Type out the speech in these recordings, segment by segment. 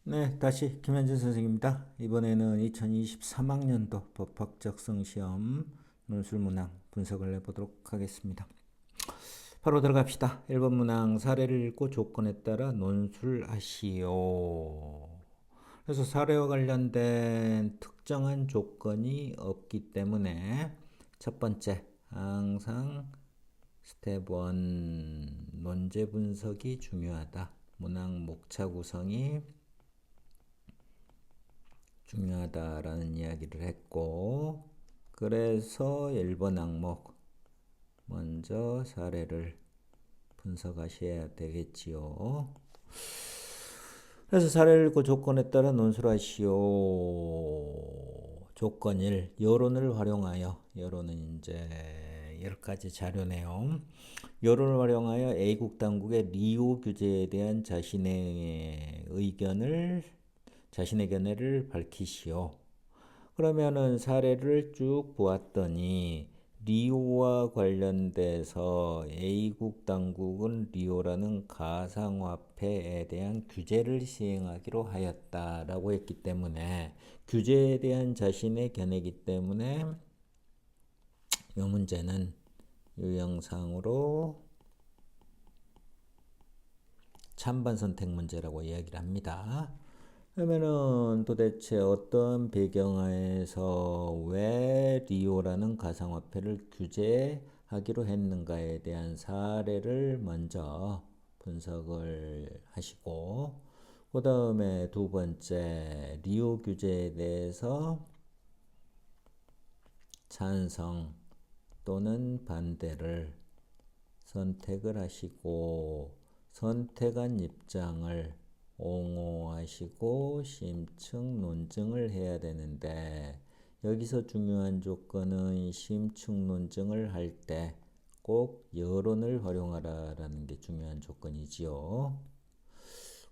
네, 다시 김현진 선생님입니다. 이번에는 2023학년도 법학적성시험 논술문항 분석을 해보도록 하겠습니다. 바로 들어갑시다. 1번 문항 사례를 읽고 조건에 따라 논술하시오. 그래서 사례와 관련된 특정한 조건이 없기 때문에 첫 번째, 항상 스텝 1 논제 분석이 중요하다. 문항 목차 구성이 중요하다라는 이야기를 했고, 그래서 1번 항목 먼저 사례를 분석하셔야 되겠지요. 그래서 사례를 읽고 조건에 따라 논술하시오. 조건 1, 여론을 활용하여. 여론은 이제 10가지 자료네요. 여론을 활용하여 A국 당국의 리오 규제에 대한 자신의 견해를 밝히시오. 그러면은 사례를 쭉 보았더니 리오와 관련돼서 A국 당국은 리오라는 가상화폐에 대한 규제를 시행하기로 하였다라고 했기 때문에 규제에 대한 자신의 견해이기 때문에 이 문제는 유형상으로 찬반 선택 문제라고 이야기를 합니다. 그러면은 도대체 어떤 배경하에서 왜 리오라는 가상화폐를 규제하기로 했는가에 대한 사례를 먼저 분석을 하시고, 그 다음에 두 번째 리오 규제에 대해서 찬성 또는 반대를 선택을 하시고, 선택한 입장을 옹호하시고 심층 논증을 해야 되는데, 여기서 중요한 조건은 심층 논증을 할 때 꼭 여론을 활용하라라는 게 중요한 조건이지요.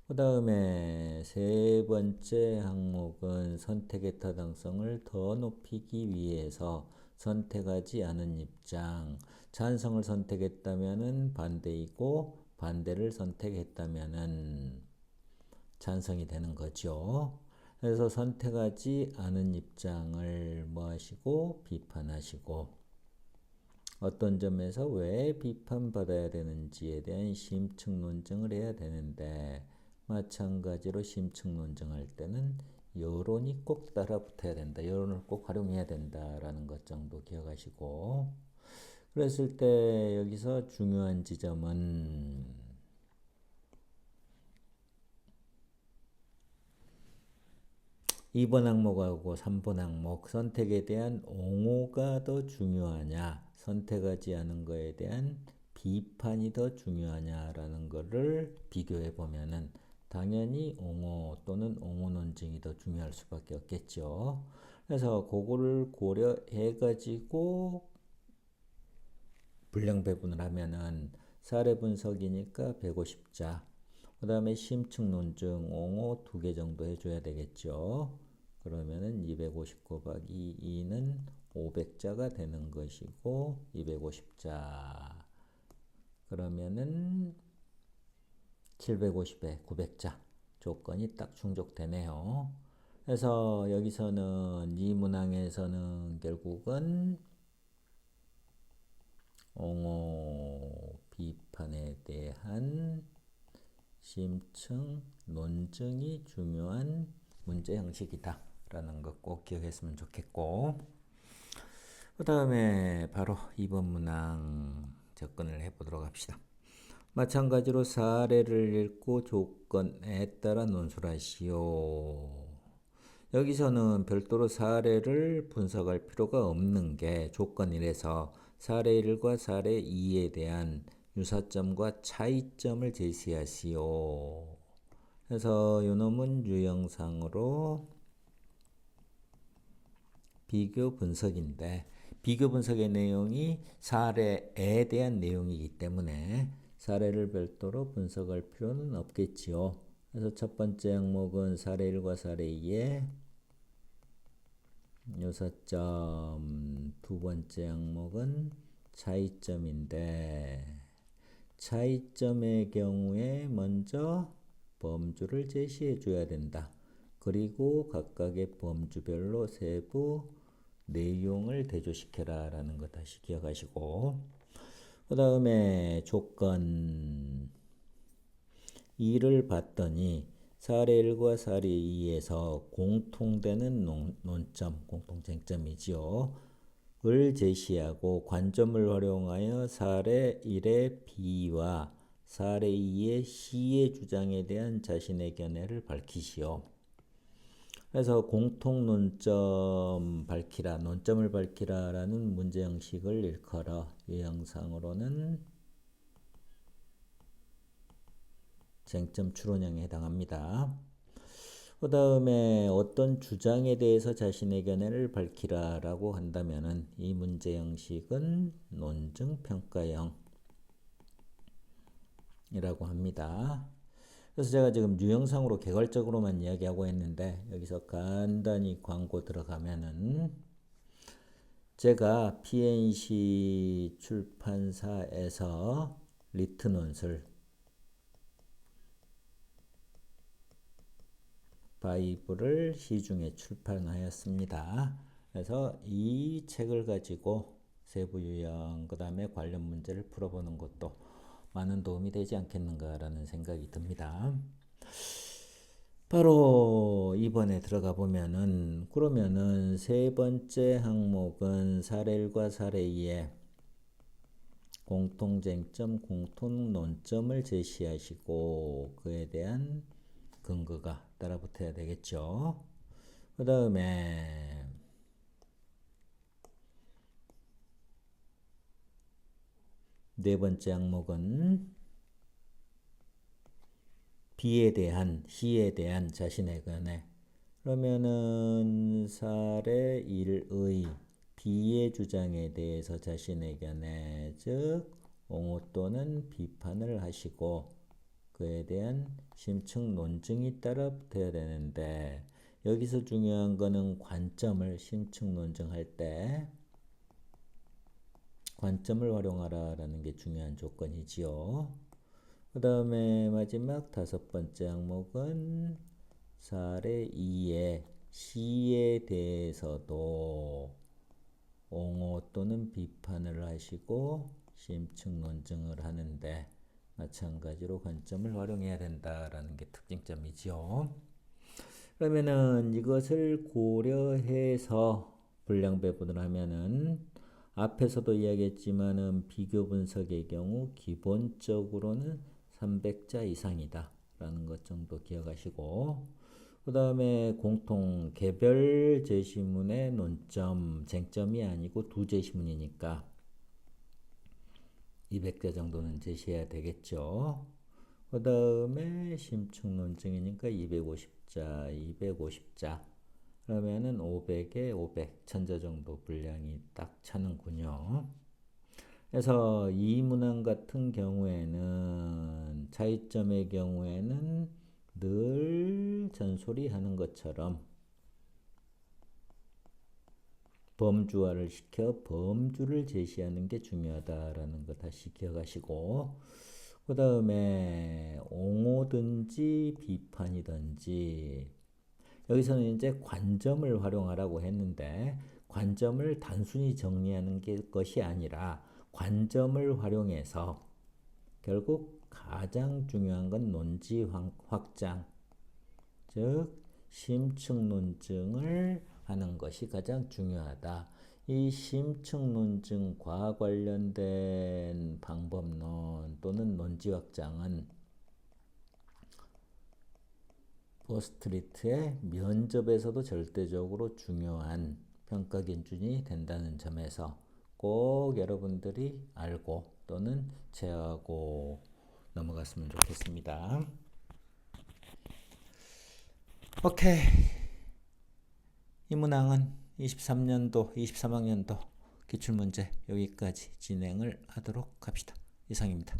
그 다음에 세 번째 항목은 선택의 타당성을 더 높이기 위해서 선택하지 않은 입장, 찬성을 선택했다면은 반대이고 반대를 선택했다면은 찬성이 되는 거죠. 그래서 선택하지 않은 입장을 뭐 하시고 비판하시고, 어떤 점에서 왜 비판받아야 되는지에 대한 심층 논증을 해야 되는데, 마찬가지로 심층 논증할 때는 여론이 꼭 따라붙어야 된다. 여론을 꼭 활용해야 된다라는 것 정도 기억하시고, 그랬을 때 여기서 중요한 지점은 2번 항목하고 3번 항목 선택에 대한 옹호가 더 중요하냐, 선택하지 않은 거에 대한 비판이 더 중요하냐라는 거를 비교해 보면은 당연히 옹호 또는 옹호 논증이 더 중요할 수밖에 없겠죠. 그래서 그거를 고려해 가지고 분량 배분을 하면은 사례 분석이니까 150자, 그 다음에 심층 논증 옹호 2개 정도 해줘야 되겠죠. 그러면은 250 곱하기 2는 500자가 되는 것이고, 250자 그러면은 750에 900자 조건이 딱 충족되네요. 그래서 여기서는 이 문항에서는 결국은 옹호 비판에 대한 심층 논증이 중요한 문제 형식이다 라는 거 꼭 기억했으면 좋겠고, 그 다음에 바로 2번 문항 접근을 해보도록 합시다. 마찬가지로 사례를 읽고 조건에 따라 논술하시오. 여기서는 별도로 사례를 분석할 필요가 없는 게 조건 1에서 사례 1과 사례 2에 대한 유사점과 차이점을 제시하시오. 그래서 이놈은 유형상으로 비교 분석인데, 비교 분석의 내용이 사례에 대한 내용이기 때문에 사례를 별도로 분석할 필요는 없겠지요. 그래서 첫 번째 항목은 사례 1과 사례 2의 유사점, 두 번째 항목은 차이점인데, 차이점의 경우에 먼저 범주를 제시해 줘야 된다. 그리고 각각의 범주별로 세부 내용을 대조시켜라 라는 거 다시 기억하시고, 그 다음에 조건 2를 봤더니 사례 1과 사례 2에서 공통되는 논점, 공통쟁점이지요. 을 제시하고 관점을 활용하여 사례 1의 B와 사례 2의 C의 주장에 대한 자신의 견해를 밝히시오. 그래서 공통 논점 밝히라, 논점을 밝히라 라는 문제 형식을 일컬어 유형상으로는 쟁점 추론형에 해당합니다. 그 다음에 어떤 주장에 대해서 자신의 견해를 밝히라 라고 한다면은 이 문제 형식은 논증평가형이라고 합니다. 그래서 제가 지금 유형상으로 개괄적으로만 이야기하고 있는데 여기서 간단히 광고 들어가면은 제가 PNC 출판사에서 리트논술 바이블을 시중에 출판하였습니다. 그래서 이 책을 가지고 세부 유형 그 다음에 관련 문제를 풀어보는 것도 많은 도움이 되지 않겠는가라는 생각이 듭니다. 바로 이번에 들어가 보면은 그러면은 세 번째 항목은 사례 1과 사례 2의 공통쟁점, 공통논점을 제시하시고 그에 대한 근거가 따라붙어야 되겠죠. 그 다음에 네 번째 항목은 B에 대한, C에 대한 자신의 견해. 그러면은 사례 1의 B의 주장에 대해서 자신의 견해, 즉 옹호 또는 비판을 하시고 그에 대한 심층 논증이 따라 붙어야 되는데 여기서 중요한 거는 관점을 심층 논증할 때 관점을 활용하라 라는 게 중요한 조건이지요. 그 다음에 마지막 다섯 번째 항목은 사례 2의 C에 대해서도 옹호 또는 비판을 하시고 심층 논증을 하는데 마찬가지로 관점을 활용해야 된다라는 게 특징점이지요. 그러면은 이것을 고려해서 분량 배분을 하면은 앞에서도 이야기했지만은 비교 분석의 경우 기본적으로는 300자 이상이다 라는 것 정도 기억하시고, 그 다음에 공통 개별 제시문의 논점, 쟁점이 아니고 두 제시문이니까 200자 정도는 제시해야 되겠죠. 그 다음에 심층 논증이니까 250자, 250자. 그러면은 500에 500, 1000자 정도 분량이 딱 차는군요. 그래서 이 문항 같은 경우에는 차이점의 경우에는 늘 잔소리 하는 것처럼 범주화를 시켜 범주를 제시하는 게 중요하다라는 거 다시 기억하시고, 그 다음에 옹호든지 비판이든지 여기서는 이제 관점을 활용하라고 했는데 관점을 단순히 정리하는 것이 아니라 관점을 활용해서 결국 가장 중요한 건 논지 확장, 즉 심층 논증을 하는 것이 가장 중요하다. 이 심층 논증과 관련된 방법론 또는 논지 확장은 버스트리트의 면접에서도 절대적으로 중요한 평가 기준이 된다는 점에서 꼭 여러분들이 알고 또는 제어하고 넘어갔으면 좋겠습니다. 오케이. 이 문항은 23년도, 23학년도 기출문제 여기까지 진행을 하도록 합시다. 이상입니다.